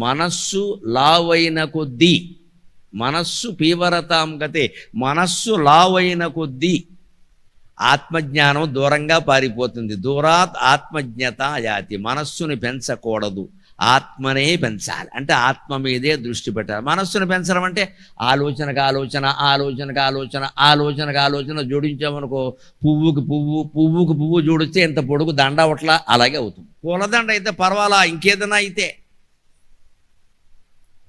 మనస్సు లావైన కొద్దీ, మనస్సు పీవరతాం గతే, మనస్సు లావైన కొద్దీ ఆత్మజ్ఞానం దూరంగా పారిపోతుంది. దూరాత్ ఆత్మజ్ఞత యాతి. మనస్సుని పెంచకూడదు, ఆత్మనే పెంచాలి. అంటే ఆత్మ మీదే దృష్టి పెట్టాలి. మనస్సును పెంచడం అంటే ఆలోచనకు ఆలోచన, ఆలోచనకు ఆలోచన, ఆలోచనకు ఆలోచన జోడించామనుకో, పువ్వుకి పువ్వు, పువ్వుకి పువ్వు జోడిస్తే ఇంత పొడుగు దండ ఒకట్లా అలాగే అవుతుంది. పూలదండ అయితే పర్వాలా, ఇంకేదైనా అయితే.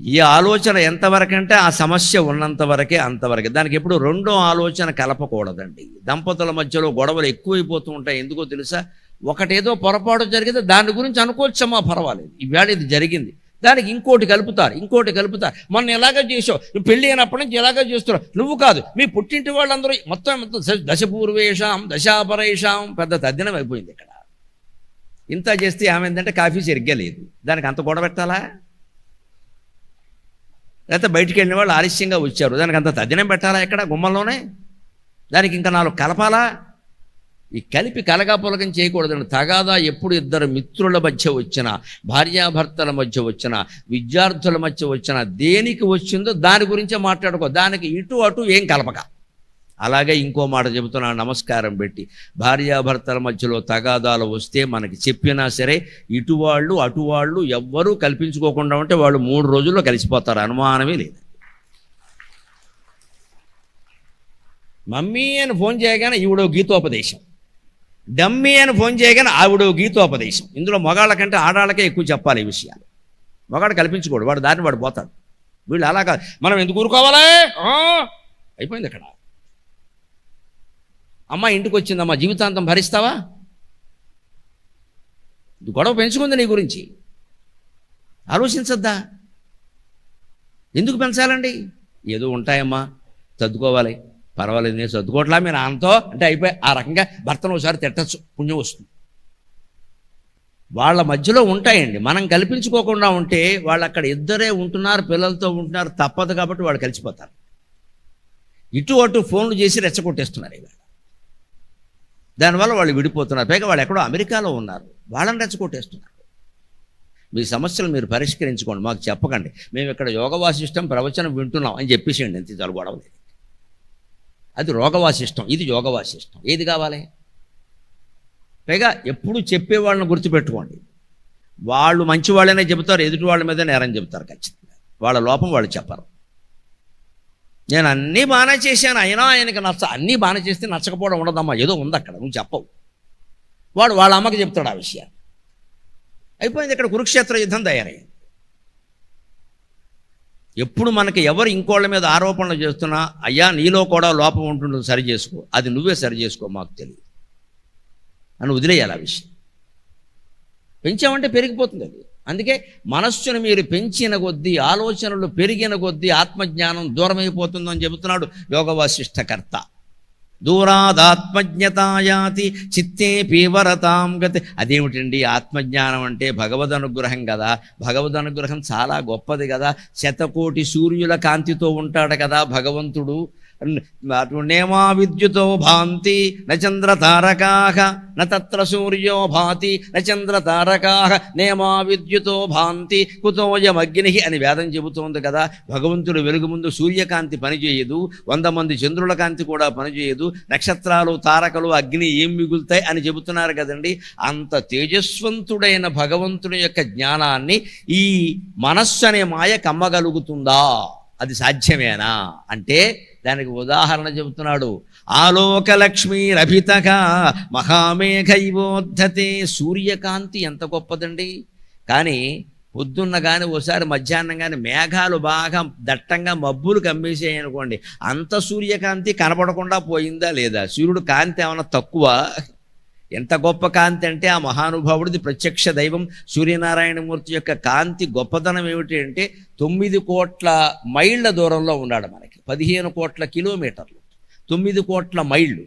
ఈ ఆలోచన ఎంతవరకు అంటే ఆ సమస్య ఉన్నంత వరకే, అంతవరకే. దానికి ఎప్పుడు రెండో ఆలోచన కలపకూడదండి. దంపతుల మధ్యలో గొడవలు ఎక్కువైపోతూ ఉంటాయి. ఎందుకో తెలుసా? ఒకటేదో పొరపాటు జరిగితే దాని గురించి అనుకోవచ్చమ్మా, పర్వాలేదు, ఈవేళ ఇది జరిగింది, దానికి ఇంకోటి కలుపుతారు, ఇంకోటి కలుపుతారు. మొన్న ఎలాగ చేసావు, నువ్వు పెళ్ళి అయినప్పటి నుంచి ఎలాగ చేస్తున్నావు, నువ్వు కాదు మీ పుట్టింటి వాళ్ళందరూ మొత్తం దశపూర్వేషాం దశాపరేషాం, పెద్ద తద్దినం అయిపోయింది ఇక్కడ. ఇంత చేస్తే ఏమైందంటే కాఫీ సరిగ్గా లేదు, దానికి అంత గొడవ పెట్టాలా? లేకపోతే బయటికి వెళ్ళిన వాళ్ళు ఆలస్యంగా వచ్చారు, దానికి అంత తద్దినం పెట్టాలా ఇక్కడ గుమ్మంలోనే? దానికి ఇంకా 4 కలపాలా? ఈ కలిపి కలగాపులకం చేయకూడదండి. తగాదా ఎప్పుడు ఇద్దరు మిత్రుల మధ్య వచ్చినా, భార్యాభర్తల మధ్య వచ్చినా, విద్యార్థుల మధ్య వచ్చినా, దేనికి వచ్చిందో దాని గురించే మాట్లాడుకో, దానికి ఇటు అటు ఏం కలపక. అలాగే ఇంకో మాట చెబుతున్నాను, నమస్కారం పెట్టి, భార్యాభర్తల మధ్యలో తగాదాలు వస్తే మనకి చెప్పినా సరే ఇటువాళ్ళు అటువాళ్ళు ఎవ్వరూ కల్పించుకోకుండా ఉంటే వాళ్ళు 3 రోజుల్లో కలిసిపోతారు, అనుమానమే లేదు. మమ్మీ అని ఫోన్ చేయగానే ఈవిడో గీతోపదేశం, డమ్మీ అని ఫోన్ చేయగానే ఆవిడో గీతోపదేశం. ఇందులో మగాళ్ళ కంటే ఆడాళ్ళకే ఎక్కువ చెప్పాలి ఈ విషయాలు. మగాడు కల్పించుకోడు, వాడు దారిని వాడు పోతాడు. వీళ్ళు అలా కాదు, మనం ఎందుకు ఊరుకోవాలా, అయిపోయింది అక్కడ. అమ్మ ఇంటికి వచ్చిందమ్మా, జీవితాంతం భరిస్తావా? గొడవ పెంచుకుంది నీ గురించి, ఆలోచించద్దా? ఎందుకు పెంచాలండి? ఏదో ఉంటాయమ్మా, సర్దుకోవాలి, పర్వాలేదు, నేను సర్దుకోవట్లా మీ నాన్నతో అంటే అయిపోయి. ఆ రకంగా భర్తను ఒకసారి తిట్టచ్చు, పుణ్యం వస్తుంది. వాళ్ళ మధ్యలో ఉంటాయండి, మనం కల్పించుకోకుండా ఉంటే వాళ్ళు అక్కడ ఇద్దరే ఉంటున్నారు, పిల్లలతో ఉంటున్నారు, తప్పదు కాబట్టి వాళ్ళు కలిసిపోతారు. ఇటు అటు ఫోన్లు చేసి రెచ్చగొట్టేస్తున్నారు ఇవాళ. దానివల్ల వాళ్ళు విడిపోతున్నారు. పైగా వాళ్ళు ఎక్కడో అమెరికాలో ఉన్నారు, వాళ్ళని రెచ్చగొట్టేస్తున్నారు. మీ సమస్యలు మీరు పరిష్కరించుకోండి, మాకు చెప్పకండి, మేము ఇక్కడ యోగ వాసిష్టం ప్రవచనం వింటున్నాం అని చెప్పేసేయండి, అంతే చాలు, గొడవ లేదు. అది రోగవాసిష్టం, ఇది యోగ వాసిష్టం. ఏది కావాలి? పైగా ఎప్పుడు చెప్పేవాళ్ళని గుర్తుపెట్టుకోండి, వాళ్ళు మంచి వాళ్ళనే చెబుతారు, ఎదుటి వాళ్ళ మీద నేరం చెబుతారు ఖచ్చితంగా. వాళ్ళ లోపం వాళ్ళు చెప్పరు. నేను అన్నీ బాగానే చేశాను అయినా ఆయనకి అన్నీ బాగానే చేస్తే నచ్చకపోవడం ఉండదమ్మా, ఏదో ఉంది అక్కడ, నువ్వు చెప్పవు. వాడు వాళ్ళ అమ్మకి చెప్తాడు ఆ విషయాన్ని, అయిపోయింది. ఇక్కడ కురుక్షేత్ర యుద్ధం తయారైంది. ఎప్పుడు మనకి ఎవరు ఇంకోళ్ళ మీద ఆరోపణలు చేస్తున్నా, అయ్యా నీలో కూడా లోపం ఉంటుంటుంది, సరి చేసుకో, అది నువ్వే సరి చేసుకో, మాకు తెలియదు అని వదిలేయాలి ఆ విషయం. పెంచామంటే పెరిగిపోతుంది అది. అందుకే మనస్సును మీరు పెంచిన కొద్దీ, ఆలోచనలు పెరిగిన కొద్దీ ఆత్మజ్ఞానం దూరమైపోతుందని చెబుతున్నాడు యోగ వాసిష్ఠకర్త. దూరాదాత్మజ్ఞతాయాతి చిత్తే పీవరతాం గతి. అదేమిటండి ఆత్మజ్ఞానం అంటే? భగవద్ అనుగ్రహం కదా. భగవద్ అనుగ్రహం చాలా గొప్పది కదా. 100,000,000 సూర్యుల కాంతితో ఉంటాడు కదా భగవంతుడు. నేమా విద్యుతో భాంతి నచంద్ర తారకాః నత్ర సూర్యో భాతి నచంద్ర తారకాః నేమా విద్యుతో భాంతి కుతోయమగ్ని అని వేదం చెబుతోంది కదా. భగవంతుడు వెలుగు ముందు సూర్యకాంతి పనిచేయదు, 100 మంది చంద్రుల కాంతి కూడా పనిచేయదు, నక్షత్రాలు తారకలు అగ్ని ఏం మిగులుతాయి అని చెబుతున్నారు కదండి. అంత తేజస్వంతుడైన భగవంతుని యొక్క జ్ఞానాన్ని ఈ మనస్సు అనే మాయ కమ్మగలుగుతుందా? అది సాధ్యమేనా అంటే దానికి ఉదాహరణ చెబుతున్నాడు. ఆలోకలక్ష్మీరభితక మహామేఘైవోద్ధతే. సూర్యకాంతి ఎంత గొప్పదండి. కానీ పొద్దున్న కానీ ఓసారి మధ్యాహ్నం కానీ మేఘాలు బాగా దట్టంగా మబ్బులు కమ్మేసాయి అనుకోండి, అంత సూర్యకాంతి కనపడకుండా పోయిందా లేదా? సూర్యుడు కాంతి ఏమన్నా తక్కువ? ఎంత గొప్ప కాంతి అంటే ఆ మహానుభావుడిది ప్రత్యక్ష దైవం సూర్యనారాయణమూర్తి యొక్క కాంతి గొప్పతనం ఏమిటి అంటే 9 కోట్ల మైళ్ళ దూరంలో ఉన్నాడు మనకి. 15 కోట్ల కిలోమీటర్లు, 9 కోట్ల మైళ్ళు.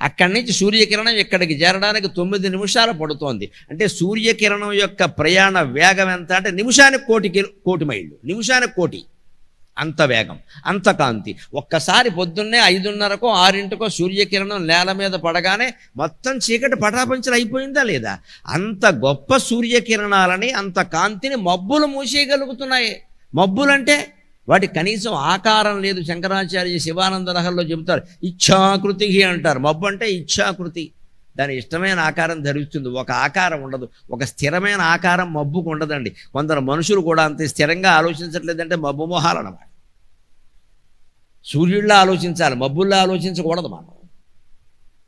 అక్కడి నుంచి సూర్యకిరణం ఇక్కడికి చేరడానికి 9 నిమిషాలు పడుతోంది. అంటే సూర్యకిరణం యొక్క ప్రయాణ వేగం ఎంత అంటే నిమిషానికి 1,000,000 మైళ్ళు, నిమిషానికి 1,000,000. అంత వేగం, అంత కాంతి. ఒక్కసారి పొద్దున్నే 5:30కో 6కో సూర్యకిరణం నేల మీద పడగానే మొత్తం చీకటి పటాపంచలు అయిపోయిందా లేదా? అంత గొప్ప సూర్యకిరణాలని, అంత కాంతిని మబ్బులు మూసేయగలుగుతున్నాయి. మబ్బులంటే వాటి కనీసం ఆకారం లేదు. శంకరాచార్య శివానంద లహరిలో చెబుతారు, ఇచ్ఛాకృతి అంటారు. మబ్బు అంటే ఇచ్ఛాకృతి, దాని ఇష్టమైన ఆకారం ధరిస్తుంది. ఒక ఆకారం ఉండదు, ఒక స్థిరమైన ఆకారం మబ్బుకు ఉండదండి. కొందరు మనుషులు కూడా అంతే స్థిరంగా ఆలోచించట్లేదంటే మబ్బు మొహాలన్నమాట. సూర్యుడిలా ఆలోచించాలి, మబ్బుల్లా ఆలోచించకూడదు మనం.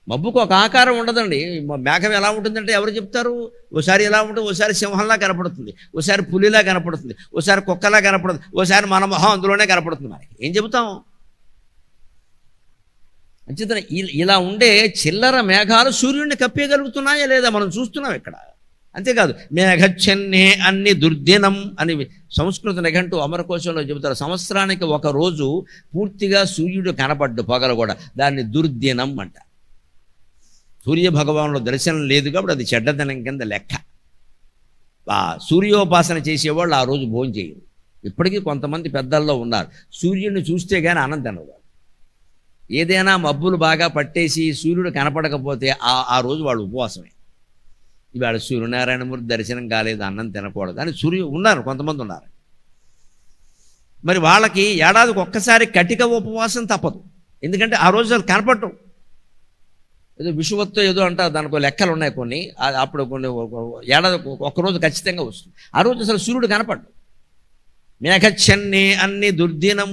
మబ్బుకు ఒక ఆకారం ఉండదండి. మేఘం ఎలా ఉంటుందంటే ఎవరు చెప్తారు? ఓసారి ఎలా ఉంటుంది, ఓసారి సింహంలా కనపడుతుంది, ఓసారి పులిలా కనపడుతుంది, ఓసారి కుక్కలా కనపడుతుంది, ఓసారి మన మొహం అందులోనే కనపడుతుంది. మనకి ఏం చెబుతాం? అంచేతన ఇలా ఉండే చిల్లర మేఘాలు సూర్యుడిని కప్పేయగలుగుతున్నాయా లేదా మనం చూస్తున్నాం ఇక్కడ. అంతేకాదు, మేఘచ్చన్నే అన్ని దుర్దినం అని సంస్కృత నిఘంటు అమరకోశంలో చెబుతారు. సంవత్సరానికి ఒక రోజు పూర్తిగా సూర్యుడు కనపడ్డు పగలు కూడా, దాన్ని దుర్దినం అంట. సూర్యభగవానుడు దర్శనం లేదు కాబట్టి అది చెడ్డదనం కింద లెక్క. సూర్యోపాసన చేసేవాళ్ళు ఆ రోజు భోజనం చేయరు. ఇప్పటికీ కొంతమంది పెద్దల్లో ఉన్నారు, సూర్యుడిని చూస్తే కానీ అన్నం తినరు. ఏదైనా మబ్బులు బాగా పట్టేసి సూర్యుడు కనపడకపోతే ఆ రోజు వాళ్ళు ఉపవాసమే. ఇవాళ సూర్యనారాయణమూర్తి దర్శనం కాలేదు, అన్నం తినకూడదు అని ఉన్నారు, కొంతమంది ఉన్నారు. మరి వాళ్ళకి ఏడాదికి ఒక్కసారి కటిక ఉపవాసం తప్పదు. ఎందుకంటే ఆ రోజు వాళ్ళు కనపడటం. ఏదో విషువత్తో ఏదో అంటారు, దానికి లెక్కలు ఉన్నాయి కొన్ని. అప్పుడు కొన్ని ఏడాది ఒక్కరోజు ఖచ్చితంగా వస్తుంది. ఆ రోజు అసలు సూర్యుడు కనపడ్డు. మేఘచ్చన్నే అన్ని దుర్దినం.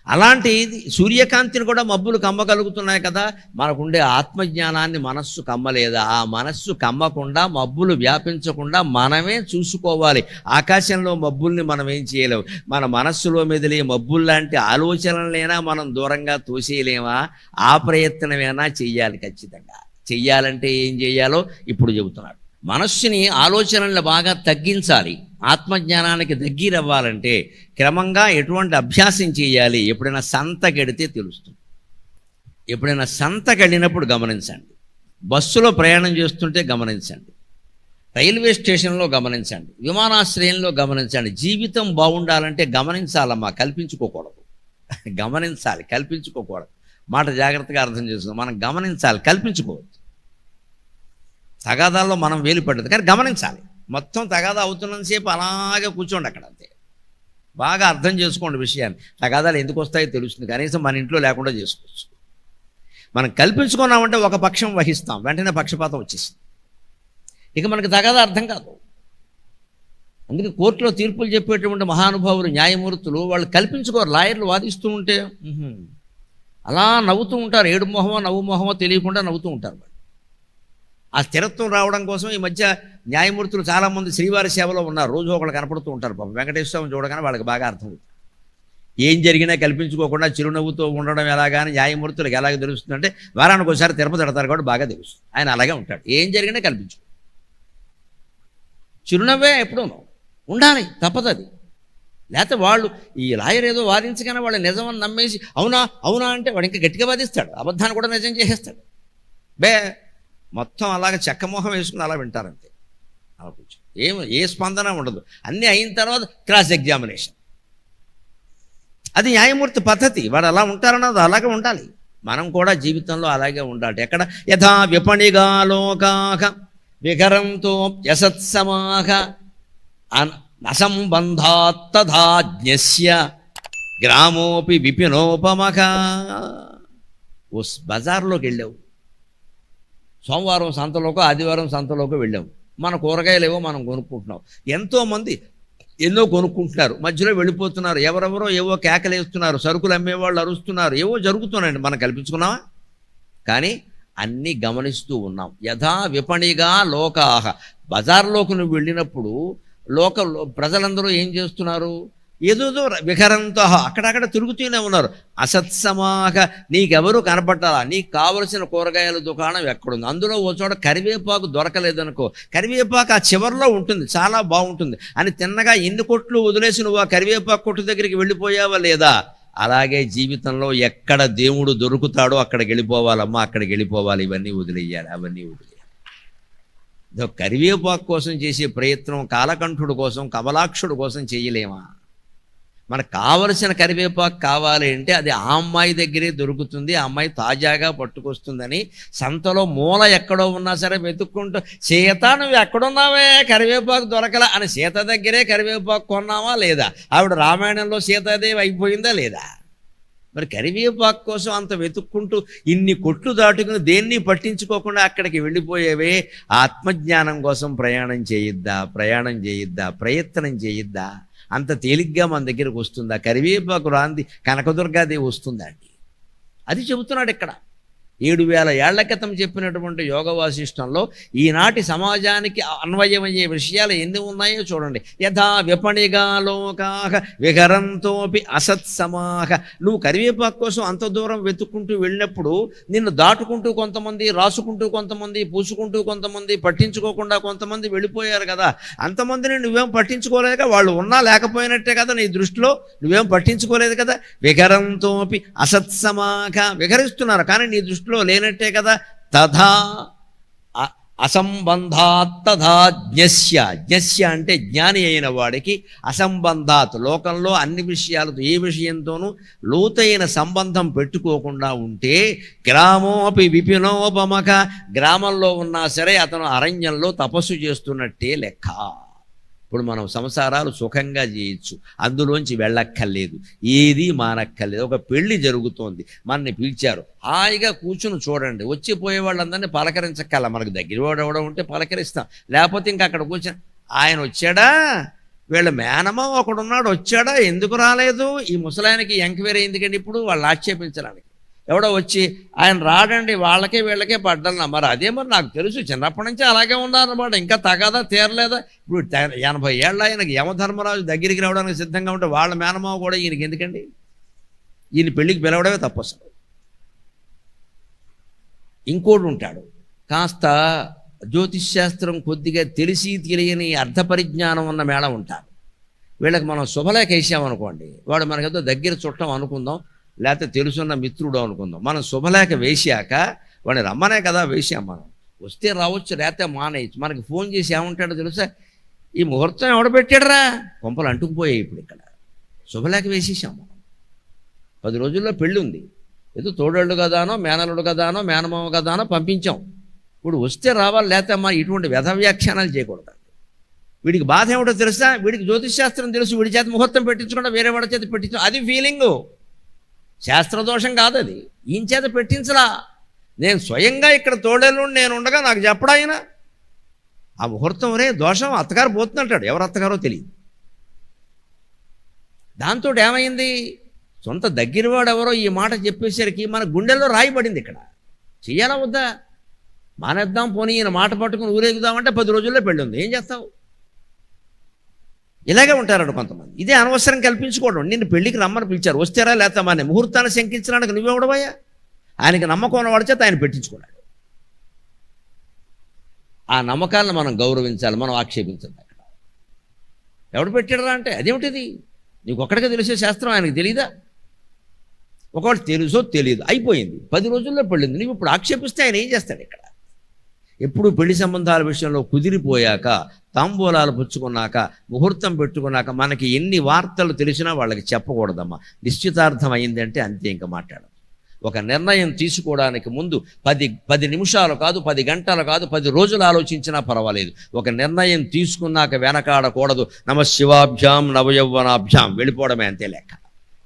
అలాంటి సూర్యకాంతిని కూడా మబ్బులు కమ్మగలుగుతున్నాయి కదా. మనకుండే ఆత్మజ్ఞానాన్ని మనస్సు కమ్మలేదా? ఆ మనస్సు కమ్మకుండా, మబ్బులు వ్యాపించకుండా మనమే చూసుకోవాలి. ఆకాశంలో మబ్బుల్ని మనం ఏం చేయలేము. మన మనస్సులో మెదిలే మబ్బుల్లాంటి ఆలోచనలైనా మనం దూరంగా తోసేయలేమా? ఆ ప్రయత్నమైనా చెయ్యాలి. ఖచ్చితంగా చెయ్యాలంటే ఏం చేయాలో ఇప్పుడు చెబుతున్నాడు. మనస్సుని, ఆలోచనలను బాగా తగ్గించాలి. ఆత్మజ్ఞానానికి దగ్గరవ్వాలంటే క్రమంగా ఎటువంటి అభ్యాసం చేయాలి? ఎప్పుడైనా సంతకెడితే తెలుస్తుంది. ఎప్పుడైనా సంతకెళ్ళినప్పుడు గమనించండి, బస్సులో ప్రయాణం చేస్తుంటే గమనించండి, రైల్వే స్టేషన్లో గమనించండి, విమానాశ్రయంలో గమనించండి. జీవితం బాగుండాలంటే గమనించాలమ్మా, కల్పించుకోకూడదు. గమనించాలి, కల్పించుకోకూడదు. మాట జాగ్రత్తగా అర్థం చేసుకో. మనం గమనించాలి, కల్పించుకోవద్దు. తగాదాల్లో మనం వేలు పడ్డది, కానీ గమనించాలి. మొత్తం తగాదా అవుతున్నంతసేపు అలాగే కూర్చోండి అక్కడ, అంతే. బాగా అర్థం చేసుకోండి విషయాన్ని. తగాదాలు ఎందుకు వస్తాయో తెలుస్తుంది, కనీసం మన ఇంట్లో లేకుండా చేసుకోవచ్చు. మనం కల్పించుకున్నామంటే ఒక పక్షం వహిస్తాం, వెంటనే పక్షపాతం వచ్చేసింది. ఇక మనకి తగాదా అర్థం కాదు. అందుకే కోర్టులో తీర్పులు చెప్పేటువంటి మహానుభావులు, న్యాయమూర్తులు వాళ్ళు కల్పించుకోరు. లాయర్లు వాదిస్తూ ఉంటే అలా నవ్వుతూ ఉంటారు. ఏడు మొహమో నవ్వు మొహమో తెలియకుండా నవ్వుతూ ఉంటారు. ఆ స్థిరత్వం రావడం కోసం ఈ మధ్య న్యాయమూర్తులు చాలామంది శ్రీవారి సేవలో ఉన్నారు. రోజు ఒకళ్ళు కనపడుతూ ఉంటారు. పాపం వెంకటేశ్వరం చూడగానే వాళ్ళకి బాగా అర్థమవుతుంది. ఏం జరిగినా కల్పించుకోకుండా చిరునవ్వుతో ఉండడం ఎలాగాని న్యాయమూర్తులకు ఎలాగ తెలుస్తుందంటే, వారానికి ఒకసారి తిరుపతి పెడతారు కాబట్టి బాగా తెలుస్తుంది. ఆయన అలాగే ఉంటాడు. ఏం జరిగినా కల్పించుకో, చిరునవ్వే ఎప్పుడూ ఉండాలి, తప్పదు అది. లేకపోతే వాళ్ళు ఈ లాయర్ ఏదో వాదించగానే వాళ్ళు నిజమని నమ్మేసి అవునా అవునా అంటే వాడు ఇంకా గట్టిగా వాదిస్తాడు, అబద్ధాన్ని కూడా నిజం చేసేస్తాడు. మొత్తం అలాగే చెక్కమోహం వేసుకుని అలా వింటారంతే. అలా కూర్చో, ఏ స్పందన ఉండదు. అన్నీ అయిన తర్వాత క్రాస్ ఎగ్జామినేషన్. అది న్యాయమూర్తి పద్ధతి. వాడు అలా ఉంటారన్నది అలాగే ఉండాలి. మనం కూడా జీవితంలో అలాగే ఉండాలి. ఎక్కడ యథా విపణిగా లోకాః వికరంతో యసత్సమాః అసంబంధాత్ తథా జ్ఞస్య గ్రామోపి విపినోపమః. ఓ బజార్లోకి వెళ్ళావు, సోమవారం సంతలోకో ఆదివారం సంతలోకో వెళ్ళాము. మన కూరగాయలు ఏవో మనం కొనుక్కుంటున్నాం. ఎంతోమంది ఎన్నో కొనుక్కుంటున్నారు, మధ్యలో వెళ్ళిపోతున్నారు. ఎవరెవరో ఏవో కేకలు వేస్తున్నారు, సరుకులు అమ్మేవాళ్ళు అరుస్తున్నారు, ఏవో జరుగుతున్నాయండి. మనం కల్పించుకున్నావా? కానీ అన్నీ గమనిస్తూ ఉన్నాం. యథా విపణిగా లోకాః. బజార్లోకి నువ్వు వెళ్ళినప్పుడు ప్రజలందరూ ఏం చేస్తున్నారు? ఏదోదో వికరంతో అక్కడక్కడ తిరుగుతూనే ఉన్నారు. అసత్సమాః. నీకెవరూ కనపట్టాలా? నీకు కావలసిన కూరగాయల దుకాణం ఎక్కడుంది? అందులో ఓ చోట కరివేపాకు దొరకలేదనుకో, కరివేపాకు ఆ చివరిలో ఉంటుంది, చాలా బాగుంటుంది అని తిన్నగా ఎన్ని కొట్లు వదిలేసి నువ్వు ఆ కరివేపాకు కొట్టు దగ్గరికి వెళ్ళిపోయావా లేదా? అలాగే జీవితంలో ఎక్కడ దేవుడు దొరుకుతాడో అక్కడికి వెళ్ళిపోవాలమ్మా, అక్కడికి వెళ్ళిపోవాలి. ఇవన్నీ వదిలేయాలి, అవన్నీ వదిలేయాలి. ఇదో కరివేపాకు కోసం చేసే ప్రయత్నం కాలకంఠుడు కోసం, కమలాక్షుడు కోసం చేయలేమా? మనకు కావలసిన కరివేపాకు కావాలి అంటే అది ఆ అమ్మాయి దగ్గరే దొరుకుతుంది, ఆ అమ్మాయి తాజాగా పట్టుకొస్తుందని సంతలో మూల ఎక్కడో ఉన్నా సరే వెతుక్కుంటూ, సీత నువ్వు ఎక్కడున్నావే కరివేపాకు దొరకలా అని సీత దగ్గరే కరివేపాకు కొన్నావా లేదా? ఆవిడ రామాయణంలో సీతాదేవి అయిపోయిందా లేదా? మరి కరివేపాకు కోసం అంత వెతుక్కుంటూ ఇన్ని కొట్లు దాటుకుని దేన్ని పట్టించుకోకుండా అక్కడికి వెళ్ళిపోయేవే, ఆత్మజ్ఞానం కోసం ప్రయాణం చేయొద్దా, ప్రయత్నం చేయొద్దా? అంత తేలిగ్గా మన దగ్గరకు వస్తుందా? కరివేపాకు రాంది కనకదుర్గాదేవి వస్తుందా అండి? అది చెబుతున్నాడు ఇక్కడ. 7000 ఏళ్ల క్రితం చెప్పినటువంటి యోగ వాసిష్టంలో ఈనాటి సమాజానికి అన్వయమయ్యే విషయాలు ఎన్ని ఉన్నాయో చూడండి. యథా విపణిగా లోకాహ విహరంతోపి అసత్సమాహ. నువ్వు కరివేపాకు కోసం అంత దూరం వెతుక్కుంటూ వెళ్ళినప్పుడు నిన్ను దాటుకుంటూ కొంతమంది, రాసుకుంటూ కొంతమంది, పూసుకుంటూ కొంతమంది, పట్టించుకోకుండా కొంతమంది వెళ్ళిపోయారు కదా. అంతమందిని నువ్వేం పట్టించుకోలేదు, వాళ్ళు ఉన్నా లేకపోయినట్టే కదా నీ దృష్టిలో, నువ్వేం పట్టించుకోలేదు కదా. విహరంతోపి అసత్సమాహ, విహరిస్తున్నారు కానీ నీ దృష్టిలో లేనట్టే కదా. తథా అసంబంధాత్ తథా జ్ఞస్య, జ్ఞస్య అంటే జ్ఞాని అయిన వాడికి, అసంబంధాత్ లోకంలో అన్ని విషయాలతో ఏ విషయంతోనూ లోతైన సంబంధం పెట్టుకోకుండా ఉంటే, గ్రామోపి విపినోపమక, గ్రామంలో ఉన్నా సరే అతను అరణ్యంలో తపస్సు చేస్తున్నట్టే లెక్క. ఇప్పుడు మనం సంసారాలు సుఖంగా చేయొచ్చు, అందులోంచి వెళ్ళక్కర్లేదు, ఏది మానక్కర్లేదు. ఒక పెళ్లి జరుగుతోంది, మనని పిలిచారు, హాయిగా కూర్చుని చూడండి. వచ్చిపోయే వాళ్ళందరినీ పలకరించక్కల, మనకు దగ్గర వాడు ఎవడో ఉంటే పలకరిస్తాం, లేకపోతే ఇంకా అక్కడ కూర్చొని ఆయన వచ్చాడా, వీళ్ళ మేనమా ఒకడున్నాడు వచ్చాడా, ఎందుకు రాలేదు, ఈ ముసలాయనకి ఎంక్వైరీ ఎందుకండి ఇప్పుడు వాళ్ళు ఆక్షేపించడానికి. ఎవడో వచ్చి ఆయన రాడండి, వాళ్ళకే వీళ్ళకే పడ్డన్నా. మరి అదే మరి నాకు తెలుసు, చిన్నప్పటి నుంచి అలాగే ఉన్నారన్నమాట, ఇంకా తగదా తీరలేదా. ఇప్పుడు 80 ఏళ్ళ ఆయనకి యమధర్మరాజు దగ్గరికి రావడానికి సిద్ధంగా ఉంటే వాళ్ళ మేనమావ కూడా ఈయనకి ఎందుకండి? ఈయన పెళ్ళికి పిలవడమే తప్పసలు. ఇంకోటి ఉంటాడు, కాస్త జ్యోతిష్శాస్త్రం కొద్దిగా తెలిసి తెలియని అర్ధ పరిజ్ఞానం ఉన్న మేళ ఉంటారు. వీళ్ళకి మనం శుభలేఖ వేసామనుకోండి, వాడు మనకేదో దగ్గర చుట్టం అనుకుందాం, లేకపోతే తెలుసున్న మిత్రుడు అనుకుందాం. మనం శుభలేఖ వేసాక వాడిని రమ్మనే కదా వేసాం, మనం వస్తే రావచ్చు లేకపోతే మానేయచ్చు. మనకి ఫోన్ చేసి ఏమంటాడో తెలుసా, ఈ ముహూర్తం ఎవడ పెట్టాడరా, కొంపలు అంటుకుపోయాయి. ఇప్పుడు ఇక్కడ శుభలేఖ వేసేసాం మనం, 10 రోజుల్లో పెళ్ళి ఉంది, ఏదో తోడళ్ళు కదానో మేనలుడు కదానో మేనమామ కదానో పంపించాం. ఇప్పుడు వస్తే రావాలి, లేకపోతే మా ఇటువంటి వ్యధ వ్యాఖ్యానాలు చేయకూడదు. వీడికి బాధ ఏమిటో తెలుసా, వీడికి జ్యోతిష్ శాస్త్రం తెలుసు, వీడి చేత ముహూర్తం పెట్టించకుండా వేరే వాడి చేత పెట్టించు, అది ఫీలింగు, శాస్త్రదోషం కాదు అది. ఈయన చేత పెట్టించలా, నేను స్వయంగా ఇక్కడ తోడేళ్ళు నేను ఉండగా నాకు చెప్పడా ఆయన, ఆ ముహూర్తం రే దోషం అత్తగారు పోతుందంటాడు, ఎవరు అత్తగారో తెలియదు. దాంతో ఏమైంది, సొంత దగ్గరవాడు ఎవరో ఈ మాట చెప్పేసరికి మన గుండెల్లో రాయబడింది. ఇక్కడ చెయ్యాలా వద్దా, మానేద్దాం పోనీ, ఈయన మాట పట్టుకుని ఊరేగుదామంటే 10 రోజుల్లో పెళ్ళి ఉంది, ఏం చేస్తావు? ఇలాగే ఉంటారట కొంతమంది. ఇదే అనవసరం కల్పించుకోవడం. నిన్ను పెళ్ళికి రమ్మని పిలిచారు, వస్తారా లేకపోతే మన ముహూర్తాన్ని శంకించడానికి నువ్వెవడవయ్యా? ఆయనకి నమ్మకం ఉన్నవాడి చేత ఆయన పెట్టించుకున్నాడు. ఆ నమ్మకాలను మనం గౌరవించాలి, మనం ఆక్షేపించాలి. అక్కడ ఎవడు పెట్టాడరా అంటే అదేమిటిది, నీకు ఒక్కడికే తెలిసే శాస్త్రం ఆయనకు తెలీదా? ఒకవేళ తెలుసో తెలియదు, అయిపోయింది, 10 రోజుల్లో పెళ్ళింది, నువ్వు ఇప్పుడు ఆక్షేపిస్తే ఆయన ఏం చేస్తాడు? ఇక్కడ ఎప్పుడు పెళ్లి సంబంధాల విషయంలో కుదిరిపోయాక, తాంబూలాలు పుచ్చుకున్నాక, ముహూర్తం పెట్టుకున్నాక మనకి ఎన్ని వార్తలు తెలిసినా వాళ్ళకి చెప్పకూడదమ్మా. నిశ్చితార్థం అయిందంటే అంతే, ఇంకా మాట్లాడదు. ఒక నిర్ణయం తీసుకోవడానికి ముందు 10 నిమిషాలు కాదు, 10 గంటలు కాదు, 10 రోజులు ఆలోచించినా పర్వాలేదు. ఒక నిర్ణయం తీసుకున్నాక వెనకాడకూడదు. నమశివాభ్యాం నవయౌవనాభ్యాం, వెళ్ళిపోవడమే అంతే లెక్క.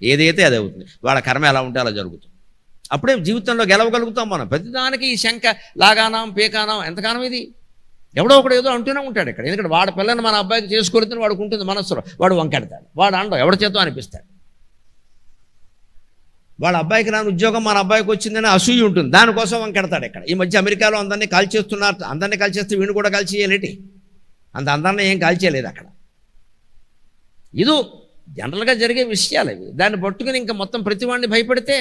ఏదైతే అది అవుతుంది, వాళ్ళ కర్మ ఎలా ఉంటే అలా జరుగుతుంది. అప్పుడే జీవితంలో గెలవగలుగుతాం మనం. ప్రతిదానికి ఈ శంక లాగానాం పీకానాం ఎంతకాలం ఇది? ఎవడో ఒకడు ఏదో అంటూనే ఉంటాడు ఇక్కడ. ఎందుకంటే వాడి పిల్లని మన అబ్బాయికి చేసుకోలేదని వాడికి ఉంటుంది మనస్సులో, వాడు వంకెడతాడు, వాడు అండో ఎవరి చేతో అనిపిస్తాడు. వాళ్ళ అబ్బాయికి రాని ఉద్యోగం మన అబ్బాయికి వచ్చిందని అసూయ ఉంటుంది, దానికోసం వంకెడతాడు. ఇక్కడ ఈ మధ్య అమెరికాలో అందరినీ కాల్చేస్తున్నారు, అందరినీ కాల్చేస్తే వీడిని కూడా కాల్చేయాలేటి, అందరినీ ఏం కాల్చేయలేదు అక్కడ. ఇది జనరల్గా జరిగే విషయాలు అవి. దాన్ని పట్టుకుని ఇంకా మొత్తం ప్రతివాడిని భయపడితే,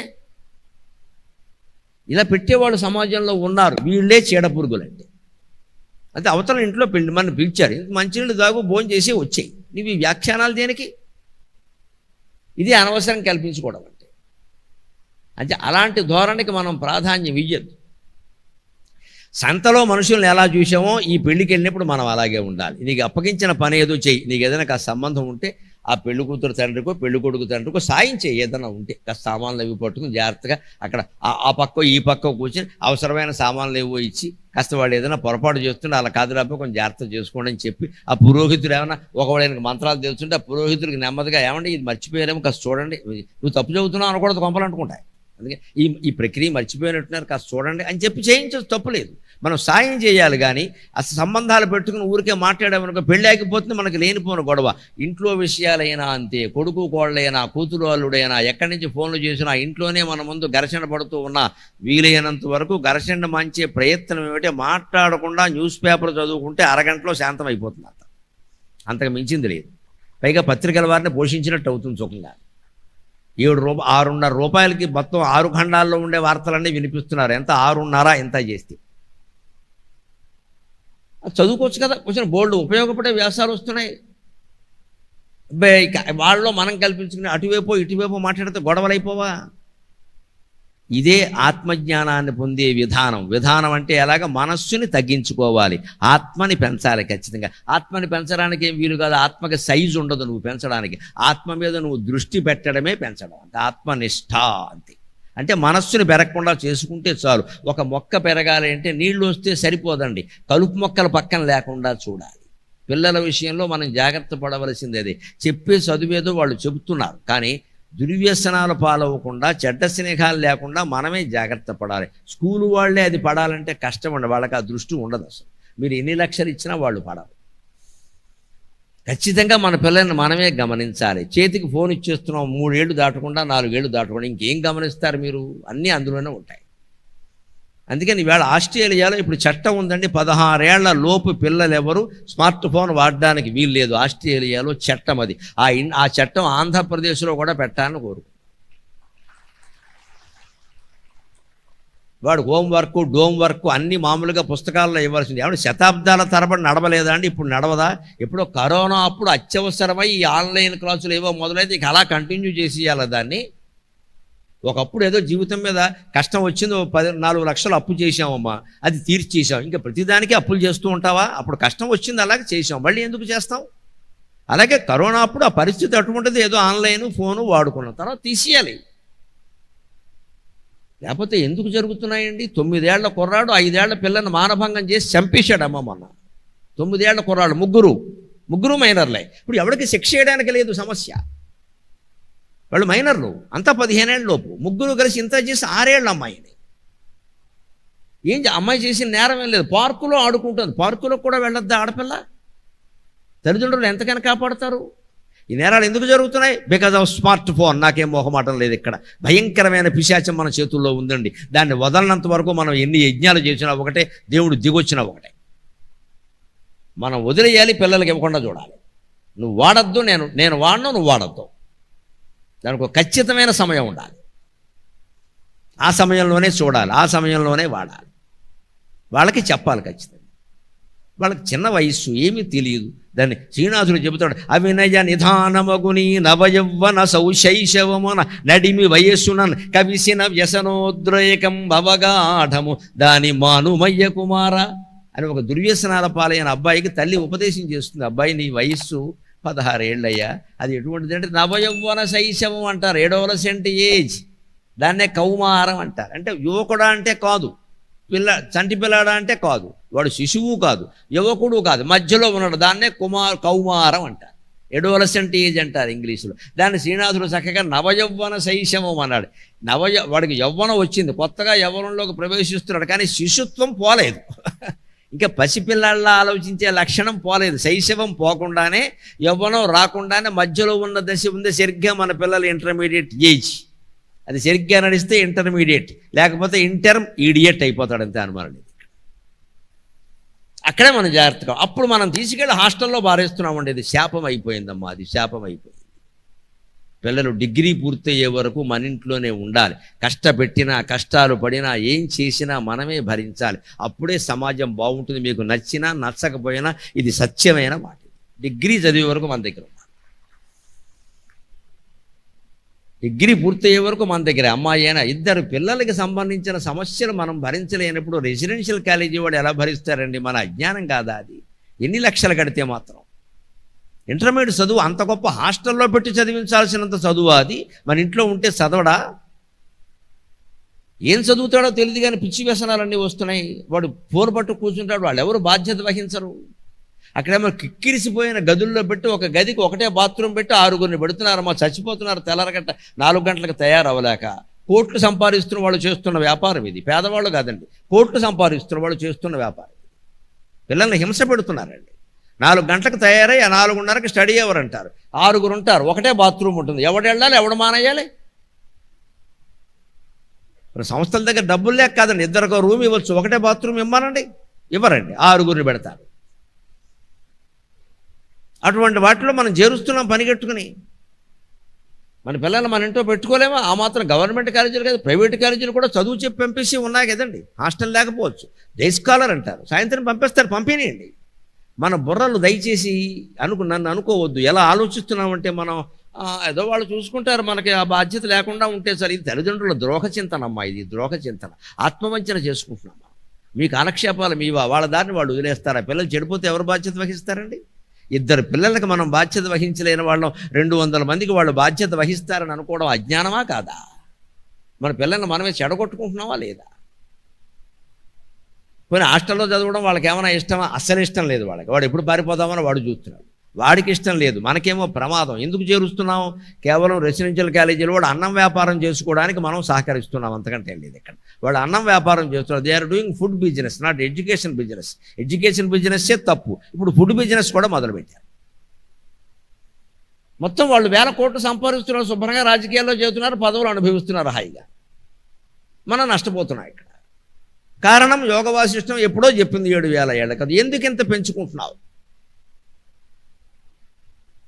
ఇలా పెట్టేవాళ్ళు సమాజంలో ఉన్నారు, వీళ్ళే చీడపురుగులండి. అంటే అవతల ఇంట్లో పెళ్లి మన పిలిచారు, మంచినీళ్ళు దాగు భోజనం చేసి వచ్చాయి, నీవు ఈ వ్యాఖ్యానాలు దేనికి? ఇది అనవసరం కల్పించుకోవడం అంటే అలాంటి ధోరణికి మనం ప్రాధాన్యం ఇయ్యద్దు. సంతలో మనుషుల్ని ఎలా చూసామో ఈ పెళ్ళికి వెళ్ళినప్పుడు మనం అలాగే ఉండాలి. నీకు అప్పగించిన పని ఏదో చెయ్యి, నీకు ఏదైనా సంబంధం ఉంటే ఆ పెళ్లి కూతురు తండ్రికో పెళ్లి కొడుకు తండ్రికో సాయం చేయి, ఏదైనా ఉంటే కాస్త సామాన్లు అవి పట్టుకుని జాగ్రత్తగా అక్కడ ఆ పక్క ఈ పక్క కూర్చొని అవసరమైన సామాన్లు ఏవో ఇచ్చి కాస్త వాళ్ళు ఏదైనా పొరపాటు చేస్తుంటే అలా కాదురాపో కొంచెం జాగ్రత్త చేసుకోండి అని చెప్పి ఆ పురోహితుడు ఏమైనా ఒకవేళ మంత్రాలు తెలుస్తుంటే ఆ పురోహితుడికి నెమ్మదిగా ఏమంటే ఇది మర్చిపోయారేమో కాస్త చూడండి, నువ్వు తప్పు చదువుతున్నావు అనకూడదు, కొంపలు అంటుకుంటాయి. అందుకే ఈ ప్రక్రియ మర్చిపోయినట్టున్నారు, కాస్త చూడండి అని చెప్పి చేయించచ్చు, తప్పులేదు. మనం సాయం చేయాలి కానీ అసలు సంబంధాలు పెట్టుకుని ఊరికే మాట్లాడామనుకో పెళ్ళి ఆగిపోతుంది, మనకి లేనిపోయిన గొడవ. ఇంట్లో విషయాలైనా అంతే, కొడుకు కోళ్ళైనా కూతురు అల్లుడైనా ఎక్కడి నుంచి ఫోన్లు చేసినా ఇంట్లోనే మన ముందు ఘర్షణ పడుతూ ఉన్నా వీలైనంత వరకు ఘర్షణ మంచే ప్రయత్నం ఏమిటంటే మాట్లాడకుండా న్యూస్ పేపర్ చదువుకుంటే అరగంటలో శాంతం అయిపోతుంది. అంతకు మించింది లేదు. పైగా పత్రికల వారిని పోషించినట్టు అవుతుంది సుఖంగా. 6.5 రూపాయలకి మొత్తం 6 ఖండాల్లో ఉండే వార్తలన్నీ వినిపిస్తున్నారు. ఎంత 6.5 ఎంత చేస్తే చదువుకోవచ్చు కదా, కొంచెం బోల్డ్ ఉపయోగపడే వ్యాసాలు వస్తున్నాయి. వాళ్ళలో మనం కల్పించుకుని అటువైపు ఇటువైపు మాట్లాడితే గొడవలు అయిపోవా? ఇదే ఆత్మజ్ఞానాన్ని పొందే విధానం అంటే ఎలాగ మనస్సుని తగ్గించుకోవాలి, ఆత్మని పెంచాలి. ఖచ్చితంగా ఆత్మని పెంచడానికి ఏం వీలు కాదు, ఆత్మకి సైజు ఉండదు నువ్వు పెంచడానికి. ఆత్మ మీద నువ్వు దృష్టి పెట్టడమే పెంచడం అంటే ఆత్మనిష్ట అంతే. అంటే మనస్సుని పెరగకుండా చేసుకుంటే చాలు. ఒక మొక్క పెరగాలి అంటే నీళ్లు వస్తే సరిపోదండి, కలుపు మొక్కలు పక్కన లేకుండా చూడాలి. పిల్లల విషయంలో మనం జాగ్రత్త పడవలసింది అదే. చెప్పే చదువేదో వాళ్ళు చెబుతున్నారు కానీ దుర్వ్యసనాలు పాలవ్వకుండా చెడ్డ స్నేహాలు లేకుండా మనమే జాగ్రత్త పడాలి. స్కూలు వాళ్ళే అది పడాలంటే కష్టం అండి, వాళ్ళకి ఆ దృష్టి ఉండదు. అసలు మీరు ఎన్ని లక్షలు ఇచ్చినా వాళ్ళు పడాలి. ఖచ్చితంగా మన పిల్లల్ని మనమే గమనించాలి. చేతికి ఫోన్ ఇచ్చేస్తున్నాం 3 ఏళ్ళు దాటకుండా 4 ఏళ్ళు దాటకుండా ఇంకేం గమనిస్తారు మీరు? అన్నీ అందులోనే ఉంటాయి. అందుకని ఈవేళ ఆస్ట్రేలియాలో ఇప్పుడు చట్టం ఉందండి, 16 ఏళ్ల లోపు పిల్లలు ఎవరు స్మార్ట్ ఫోన్ వాడడానికి వీల్లేదు. ఆస్ట్రేలియాలో చట్టం అది. ఆ చట్టం ఆంధ్రప్రదేశ్లో కూడా పెట్టాలని కోరుకు. వాడు హోంవర్క్ డోంవర్క్ అన్ని మామూలుగా పుస్తకాల్లో ఇవ్వాల్సింది. ఏమంటే శతాబ్దాల తరబడి నడవలేదా అండి? ఇప్పుడు నడవదా? ఎప్పుడో కరోనా అప్పుడు అత్యవసరమై ఈ ఆన్లైన్ క్లాసులు ఏవో మొదలైతే ఇక అలా కంటిన్యూ చేసేయాలి దాన్ని. ఒకప్పుడు ఏదో జీవితం మీద కష్టం వచ్చింది, 4 లక్షలు అప్పు చేసామమ్మా, అది తీర్చేసాం. ఇంకా ప్రతిదానికి అప్పులు చేస్తూ ఉంటావా? అప్పుడు కష్టం వచ్చింది అలాగే చేసాం, మళ్ళీ ఎందుకు చేస్తాం? అలాగే కరోనా అప్పుడు ఆ పరిస్థితి అటువంటిది, ఏదో ఆన్లైన్ ఫోను వాడుకున్నాం, తర్వాత తీసేయాలి. లేకపోతే ఎందుకు జరుగుతున్నాయండి? 9 ఏళ్ల కుర్రాడు 5 ఏళ్ల పిల్లని మానభంగం చేసి చంపేశాడమ్మ మొన్న. 9 ఏళ్ల కుర్రాడు, ముగ్గురు మైనర్లే. ఇప్పుడు ఎవరికి శిక్ష చేయడానికి లేదు సమస్య. వాళ్ళు మైనర్లు, అంతా 15 ఏళ్ళ లోపు, ముగ్గురు కలిసి ఇంత చేసి 6 ఏళ్ళ అమ్మాయిని. అమ్మాయి చేసిన నేరం ఏం లేదు, పార్కులో ఆడుకుంటుంది. పార్కులో కూడా వెళ్ళొద్దా ఆడపిల్ల? తల్లిదండ్రులు ఎంతకైనా కాపాడతారు. ఈ నేరాలు ఎందుకు జరుగుతున్నాయి? Because of smart phone. నాకేం మొహమాటం లేదు. ఇక్కడ భయంకరమైన పిశాచం మన చేతుల్లో ఉందండి. దాన్ని వదలనంత వరకు మనం ఎన్ని యజ్ఞాలు చేసినా ఒకటే, దేవుడు దిగొచ్చినా ఒకటే. మనం వదిలేయాలి, పిల్లలకి ఇవ్వకుండా చూడాలి. నువ్వు వాడద్దు, నేను వాడను, నువ్వు వాడద్దు. దానికి ఒక ఖచ్చితమైన సమయం ఉండాలి. ఆ సమయంలోనే చూడాలి, ఆ సమయంలోనే వాడాలి. వాళ్ళకి చెప్పాలి ఖచ్చితంగా. వాళ్ళకి చిన్న వయస్సు, ఏమీ తెలియదు. దాన్ని శ్రీనాథుడు చెబుతాడు, అవినయ నిధానమగుని నవయవ్వన సౌశైశవమున నడిమి వయస్సున కవిసిన వ్యసనోద్రేకం భవగాఢము దాని మానుమయ్య కుమార అని ఒక దుర్వ్యసనాల పాలైన అబ్బాయికి తల్లి ఉపదేశం చేస్తుంది. అబ్బాయి, నీ వయస్సు 16 ఏళ్ళయ్యా, అది ఎటువంటిది అంటే నవయవ్వన శైశవం అంటారు, అడోలసెంట్ ఏజ్. దాన్నే కౌమారం అంటారు. అంటే యువకుడా అంటే కాదు, చంటి పిల్లాడా అంటే కాదు, వాడు శిశువు కాదు, యువకుడు కాదు, మధ్యలో ఉన్నాడు. దాన్నే కౌమారం అంటారు, అడోలసెంట్ ఏజ్ అంటారు ఇంగ్లీషులో. దాన్ని శ్రీనాథుడు చక్కగా నవయవ్వన శైశవం అన్నాడు. వాడికి యవ్వనం వచ్చింది, కొత్తగా యవ్వనంలోకి ప్రవేశిస్తున్నాడు, కానీ శిశుత్వం పోలేదు. ఇంకా పసిపిల్లాళ్ళ ఆలోచించే లక్షణం పోలేదు. శైశవం పోకుండానే, యవ్వనం రాకుండానే మధ్యలో ఉన్న దశ ఉంది. సరిగ్గా మన పిల్లలు ఇంటర్మీడియట్ ఏజ్, అది సరిగ్గా నడిస్తే ఇంటర్మీడియట్, లేకపోతే ఇంటర్మీడియట్ అయిపోతాడు అంతే అనుమానం. అక్కడే మనం జాగ్రత్తగా, అప్పుడు మనం తీసుకెళ్ళి హాస్టల్లో బారేస్తున్నామండి. అది శాపం అయిపోయిందమ్మా, అది శాపం అయిపోయింది. పిల్లలు డిగ్రీ పూర్తయ్యే వరకు మన ఇంట్లోనే ఉండాలి. కష్టపెట్టినా కష్టాలు పడినా ఏం చేసినా మనమే భరించాలి. అప్పుడే సమాజం బాగుంటుంది. మీకు నచ్చినా నచ్చకపోయినా ఇది సత్యమైన మాట. డిగ్రీ చదివే వరకు మన దగ్గర, డిగ్రీ పూర్తయ్యే వరకు మన దగ్గర. అమ్మాయి అయినా, ఇద్దరు పిల్లలకి సంబంధించిన సమస్యలు మనం భరించలేనప్పుడు రెసిడెన్షియల్ కాలేజీ వాడు ఎలా భరిస్తారండి? మన అజ్ఞానం కాదా అది? ఎన్ని లక్షలు కడితే మాత్రం ఇంటర్మీడియట్ చదువు అంత గొప్ప హాస్టల్లో పెట్టి చదివించాల్సినంత చదువు అది మన ఇంట్లో ఉంటే చదవడా? ఏం చదువుతాడో తెలియదు కానీ పిచ్చి వ్యసనాలన్నీ వస్తున్నాయి. వాడు ఫోన్ పట్టు కూర్చుంటాడు, వాళ్ళు ఎవరు బాధ్యత వహించరు. అక్కడేమో కిక్కిరిసిపోయిన గదుల్లో పెట్టి ఒక గదికి ఒకటే బాత్రూమ్ పెట్టి 6గురిని పెడుతున్నారమ్మా, చచ్చిపోతున్నారు తెల్లరగట్ట 4 గంటలకు తయారవ్వలేక. కోట్లు సంపాదిస్తున్న వాళ్ళు చేస్తున్న వ్యాపారం ఇది, పేదవాళ్ళు కాదండి, కోట్లు సంపాదిస్తున్న వాళ్ళు చేస్తున్న వ్యాపారం. పిల్లల్ని హింస పెడుతున్నారండి. 4 గంటలకు తయారై 4:30కి స్టడీ అవర్ అంటారు, 6గురు ఉంటారు, ఒకటే బాత్రూమ్ ఉంటుంది, ఎవడు వెళ్ళాలి ఎవడు మానేయాలి? సంస్థల దగ్గర డబ్బులు లేక కాదండి, 2 రూమ్ ఇవ్వచ్చు, ఒకటే బాత్రూమ్ ఇవ్వనండి, ఇవ్వరండి, 6గురిని పెడతారు. అటువంటి వాటిలో మనం చేరుస్తున్నాం పనిగట్టుకుని. మన పిల్లలు మన ఇంట్లో పెట్టుకోలేమా? ఆ మాత్రం గవర్నమెంట్ కాలేజీలు కదా, ప్రైవేట్ కాలేజీలు కూడా చదువు చెప్పి పంపేసి ఉన్నాయి కదండి. హాస్టల్ లేకపోవచ్చు, డే స్కాలర్ అంటారు, సాయంత్రం పంపిస్తారు, పంపిణీయండి. మన బుర్రలు దయచేసి నన్ను అనుకోవద్దు. ఎలా ఆలోచిస్తున్నామంటే మనం ఏదో వాళ్ళు చూసుకుంటారు, మనకి ఆ బాధ్యత లేకుండా ఉంటే సరే. ఇది తల్లిదండ్రుల ద్రోహ చింతనమ్మా, ఇది ద్రోహ చింతన, ఆత్మవంచన చేసుకుంటున్నామా. మీ కాలక్షేపాలు మీవా, వాళ్ళ దారిని వాళ్ళు వదిలేస్తారా? పిల్లలు చెడిపోతే ఎవరు బాధ్యత వహిస్తారండి? 2 పిల్లలకి మనం బాధ్యత వహించలేని వాళ్ళం 200 మందికి వాళ్ళు బాధ్యత వహిస్తారని అనుకోవడం అజ్ఞానమా కాదా? మన పిల్లల్ని మనమే చెడగొట్టుకుంటున్నావా లేదా? పోనీ హాస్టల్లో చదవడం వాళ్ళకి ఏమైనా ఇష్టమా? అస్సలు ఇష్టం లేదు వాళ్ళకి. వాడు ఎప్పుడు పారిపోదామని వాడు చూస్తున్నాడు, వాడికి ఇష్టం లేదు, మనకేమో ప్రమాదం. ఎందుకు చేరుస్తున్నాం? కేవలం రెసిడెన్షియల్ కాలేజీలో వాడు అన్నం వ్యాపారం చేసుకోవడానికి మనం సహకరిస్తున్నాం, అంతకంటే లేదు. ఇక్కడ వాడు అన్నం వ్యాపారం చేస్తున్నారు. They are doing food business, not education business. Education బిజినెస్సే తప్పు, ఇప్పుడు ఫుడ్ బిజినెస్ కూడా మొదలుపెట్టారు. మొత్తం వాళ్ళు 1000 కోట్లు సంపాదిస్తున్నారు, శుభ్రంగా రాజకీయాల్లో చేస్తున్నారు, పదవులు అనుభవిస్తున్నారు హాయిగా. మనం నష్టపోతున్నాం ఇక్కడ. కారణం యోగ వాసిష్టం ఎప్పుడో చెప్పింది 7000 ఏళ్ళ కదా. ఎందుకు ఇంత పెంచుకుంటున్నావు?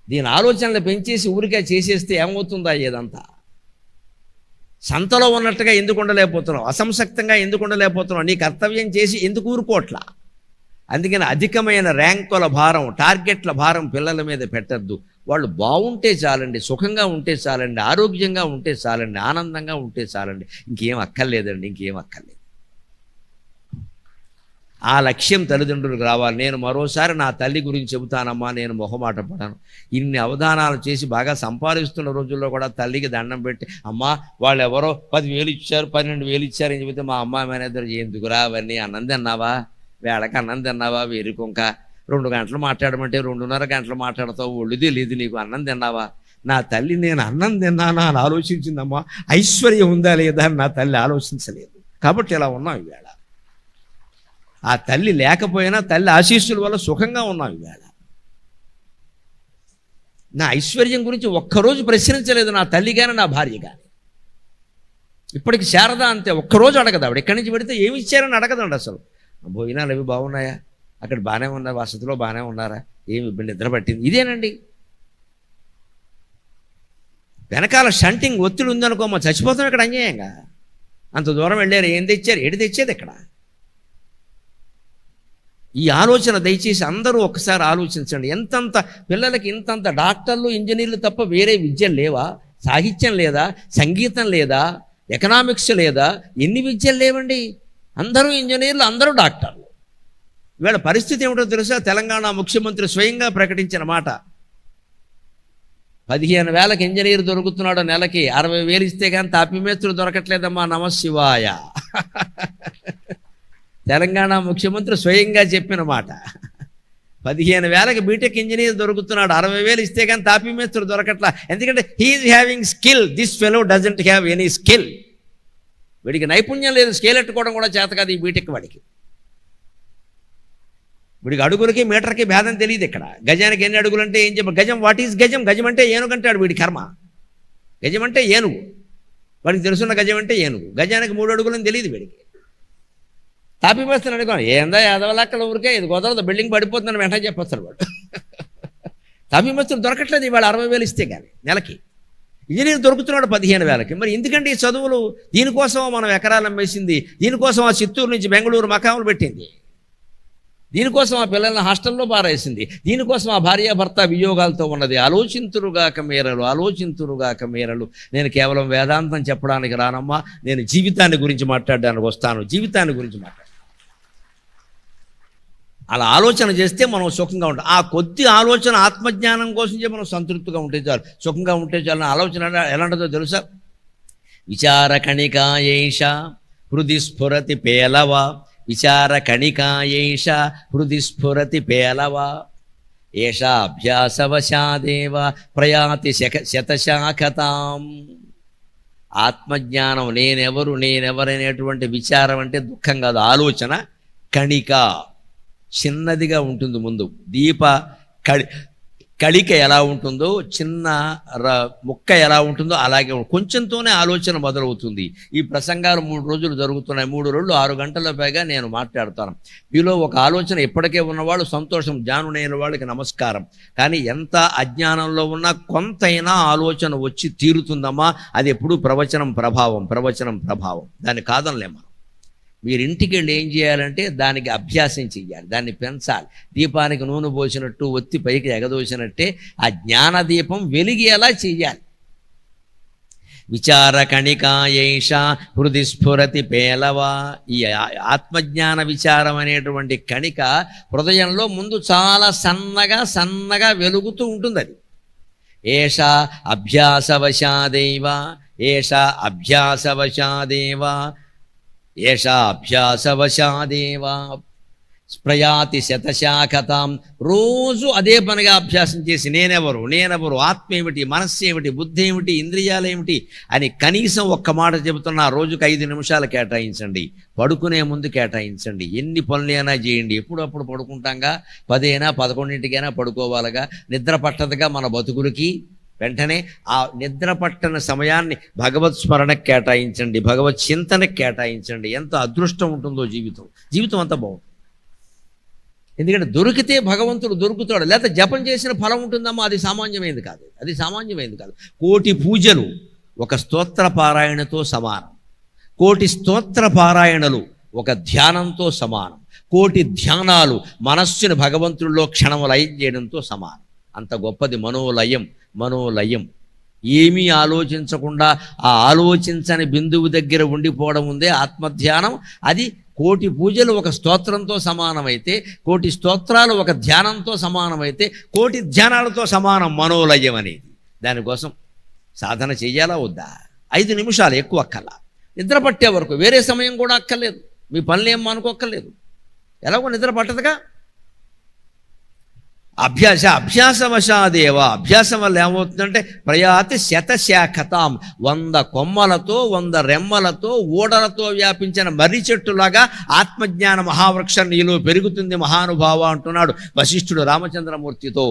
దీని ఆలోచనలు పెంచేసి ఊరికే చేసేస్తే ఏమవుతుందా? ఏదంతా సంతలో ఉన్నట్టుగా ఎందుకు ఉండలేకపోతున్నావు? అసంశక్తంగా ఎందుకు ఉండలేకపోతున్నావు? నీ కర్తవ్యం చేసి ఎందుకు ఊరుకోట్లా? అందుకని అధికమైన ర్యాంకుల భారం, టార్గెట్ల భారం పిల్లల మీద పెట్టద్దు. వాళ్ళు బాగుంటే చాలండి, సుఖంగా ఉంటే చాలండి, ఆరోగ్యంగా ఉంటే చాలండి, ఆనందంగా ఉంటే చాలండి, ఇంకేం అక్కర్లేదండి, ఇంకేం అక్కర్లేదు. ఆ లక్ష్యం తల్లిదండ్రులకు రావాలి. నేను మరోసారి నా తల్లి గురించి చెబుతానమ్మా, నేను మొహమాట పడాను. ఇన్ని అవధానాలు చేసి బాగా సంపాదిస్తున్న రోజుల్లో కూడా తల్లికి దండం పెట్టి, అమ్మా వాళ్ళు ఎవరో 10,000 ఇచ్చారు, 12,000 ఇచ్చారు అని చెబితే మా అమ్మ మేనేజర్, ఎందుకురా అవన్నీ, అన్నం తిన్నావా, వేళకి అన్నం తిన్నావా, వేరుకొంక 2 గంటలు మాట్లాడమంటే 2:30 గంటలు మాట్లాడతావు, ఒళ్ళు తెలియదు నీకు, అన్నం తిన్నావా? నా తల్లి నేను అన్నం తిన్నానా అని ఆలోచించిందమ్మా, ఐశ్వర్యం ఉందా లేదా అని నా తల్లి ఆలోచించలేదు. కాబట్టి ఇలా ఉన్నాం ఈవేళ. ఆ తల్లి లేకపోయినా తల్లి ఆశీస్సుల వల్ల సుఖంగా ఉన్నాం ఈవేళ. నా ఐశ్వర్యం గురించి ఒక్కరోజు ప్రశ్నించలేదు నా తల్లి కానీ నా భార్య కానీ. ఇప్పటికి శారద అంతే, ఒక్కరోజు అడగదు ఆవిడ. ఎక్కడి నుంచి పెడితే ఏమి ఇచ్చారని అడగదండి అసలు. భోజనాలు అవి బాగున్నాయా, అక్కడ బాగానే ఉన్నారు, వసతిలో బాగానే ఉన్నారా, ఏమి ఇబ్బంది, నిద్ర పట్టింది, ఇదేనండి. వెనకాల షంటింగ్ ఒత్తిడి ఉందనుకోమా, చచ్చిపోతాం ఇక్కడ అన్యాయంగా. అంత దూరం వెళ్ళారు, ఏం తెచ్చారు, ఏడు తెచ్చేది ఇక్కడ. ఈ ఆలోచన దయచేసి అందరూ ఒకసారి ఆలోచించండి. ఎంతంత పిల్లలకి ఇంతంత డాక్టర్లు, ఇంజనీర్లు తప్ప వేరే విద్యలు లేవా? సాహిత్యం లేదా, సంగీతం లేదా, ఎకనామిక్స్ లేదా, ఎన్ని విద్యలు లేవండి? అందరూ ఇంజనీర్లు, అందరూ డాక్టర్లు. ఇవాళ పరిస్థితి ఏమిటో తెలుసా? తెలంగాణ ముఖ్యమంత్రి స్వయంగా ప్రకటించిన మాట, 15,000కి ఇంజనీర్ దొరుకుతున్నాడు, నెలకి 60,000 ఇస్తే కానీ తాపిమేస్తులు దొరకట్లేదమ్మా, నమశివాయ. తెలంగాణ ముఖ్యమంత్రి స్వయంగా చెప్పిన మాట. 15,000కి బీటెక్ ఇంజనీర్ దొరుకుతున్నాడు, 60,000 ఇస్తే కానీ తాపీ మేస్త్రి దొరకట్లా. ఎందుకంటే he is having skill, this fellow doesn't have any skill. వీడికి నైపుణ్యం లేదు, స్కేల్ ఎట్టుకోవడం కూడా చేత కాదు ఈ బీటెక్ వాడికి. వీడికి అడుగులకి మీటర్కి భేదం తెలియదు. ఇక్కడ గజానికి ఎన్ని అడుగులు అంటే ఏం చెప్పాలి? గజం, వాట్ ఈజ్ గజం? గజం అంటే ఏనుగు అంటాడు వీడి కర్మ. గజం అంటే ఏనుగు, వాడికి తెలుసున్న గజం అంటే ఏనుగు. గజానికి 3 అడుగులని తెలియదు వీడికి. తాపీ మేస్తాను అనుకోండి, ఏందా యాదవలక్కల ఊరికే, ఇది కుదరదు, బిల్డింగ్ పడిపోతుందని వెంటనే చెప్పొస్తాడు వాడు. తాపీ మేస్తులు దొరకట్లేదు ఇవాళ 60,000 ఇస్తే కానీ నెలకి. ఇంజనీర్ దొరుకుతున్నాడు 15,000కి. మరి ఎందుకంటే ఈ చదువులు? దీనికోసం మనం ఎకరాలు అమ్మేసింది, దీనికోసం ఆ చిత్తూరు నుంచి బెంగళూరు మకాములు పెట్టింది, దీనికోసం ఆ పిల్లల్ని హాస్టల్లో పారేసింది, దీనికోసం ఆ భార్యాభర్త వియోగాలతో ఉన్నది. ఆలోచింతురుగాక మేరలు, ఆలోచింతురుగాక మేరలు. నేను కేవలం వేదాంతం చెప్పడానికి రానమ్మా, నేను జీవితాన్ని గురించి మాట్లాడడానికి వస్తాను. జీవితాన్ని గురించి మాట్లాడు. అలా ఆలోచన చేస్తే మనం సుఖంగా ఉంటాం. ఆ కొద్ది ఆలోచన ఆత్మజ్ఞానం కోసం మనం సంతృప్తిగా ఉంటే చాలు, సుఖంగా ఉంటే చాలు. ఆలోచన ఎలాంటిదో తెలుసా? విచార కణికాయేష హృది స్ఫురతి పేలవ, విచార కణికాయేష హృది స్ఫురతి పేలవ, ఏషా అభ్యాసవశాదేవ ప్రయాతి శతశాఖతాం. ఆత్మజ్ఞానం, నేనెవరనేటువంటి విచారం అంటే దుఃఖం కాదు, ఆలోచన కణిక, చిన్నదిగా ఉంటుంది. ముందు దీప కళిక ఎలా ఉంటుందో, చిన్న ముక్క ఎలా ఉంటుందో అలాగే కొంచెంతోనే ఆలోచన మొదలవుతుంది. ఈ ప్రసంగాలు 3 రోజులు జరుగుతున్నాయి. 3 రోజులు 6 గంటల పైగా నేను మాట్లాడతాను. మీలో ఒక ఆలోచన ఇప్పటికే ఉన్నవాళ్ళు సంతోషం, జ్ఞానుడైన వాళ్ళకి నమస్కారం. కానీ ఎంత అజ్ఞానంలో ఉన్నా కొంతైనా ఆలోచన వచ్చి తీరుతుందమ్మా. అది ఎప్పుడూ ప్రవచనం ప్రభావం, దాన్ని కాదనలేమా. మీరు ఇంటికి వెళ్ళి ఏం చేయాలంటే దానికి అభ్యాసం చెయ్యాలి, దాన్ని పెంచాలి. దీపానికి నూనె పోసినట్టు ఒత్తి పైకి ఎగదోసినట్టే ఆ జ్ఞానదీపం వెలిగేలా చెయ్యాలి. విచార కణికాయేష హృది స్ఫురతి పేలవ. ఈ ఆత్మజ్ఞాన విచారం అనేటువంటి కణిక హృదయంలో ముందు చాలా సన్నగా వెలుగుతూ ఉంటుంది. అది ఏష అభ్యాసవశాదేవ, ఏషా అభ్యాసవశాదేవ ప్రయాతి శతశాఖతాం. రోజు అదే పనిగా అభ్యాసం చేసి నేనెవరు, ఆత్మ ఏమిటి, మనస్సు ఏమిటి, బుద్ధి ఏమిటి, ఇంద్రియాలు ఏమిటి అని కనీసం ఒక్క మాట చెబుతున్నా. రోజుకు 5 నిమిషాలు కేటాయించండి, పడుకునే ముందు కేటాయించండి. ఎన్ని పనులైనా చేయండి. ఎప్పుడప్పుడు పడుకుంటాంగా, 10 అయినా 11ంటికైనా పడుకోవాలిగా. నిద్ర పట్టదుగా మన బతుకులకి. వెంటనే ఆ నిద్ర పట్టన సమయాన్ని భగవత్ స్మరణకు కేటాయించండి, భగవత్ చింతనకు కేటాయించండి. ఎంత అదృష్టం ఉంటుందో జీవితం అంతా బాగుంటుంది. ఎందుకంటే దొరికితే భగవంతుడు దొరుకుతాడు. లేకపోతే జపం చేసిన ఫలం ఉంటుందమ్మా, అది సామాన్యమైంది కాదు. కోటి పూజలు ఒక స్తోత్ర పారాయణతో సమానం, కోటి స్తోత్ర పారాయణలు ఒక ధ్యానంతో సమానం, కోటి ధ్యానాలు మనస్సుని భగవంతుడిలో క్షణము లయం చేయడంతో సమానం. అంత గొప్పది మనోలయం. ఏమీ ఆలోచించకుండా ఆ ఆలోచించని బిందువు దగ్గర ఉండిపోవడం ఉందే ఆత్మధ్యానం. అది కోటి పూజలు ఒక స్తోత్రంతో సమానమైతే, కోటి స్తోత్రాలు ఒక ధ్యానంతో సమానమైతే, కోటి ధ్యానాలతో సమానం మనోలయం అనేది. దానికోసం సాధన చెయ్యాలా వద్దా? 5 నిమిషాలు, ఎక్కువ అక్కర్లా. నిద్ర పట్టే వరకు వేరే సమయం కూడా అక్కర్లేదు. మీ పనులు ఏం అనుకోక్కర్లేదు, ఎలాగో నిద్ర పట్టదుగా. అభ్యాసవశాదేవ, అభ్యాసం వల్ల ఏమవుతుందంటే ప్రయాతి శతశాఖతాం, 100 కొమ్మలతో 100 రెమ్మలతో ఊడలతో వ్యాపించిన మర్రి చెట్టులాగా ఆత్మజ్ఞాన మహావృక్షం నీలో పెరుగుతుంది మహానుభావ అంటున్నాడు వశిష్ఠుడు రామచంద్రమూర్తితో.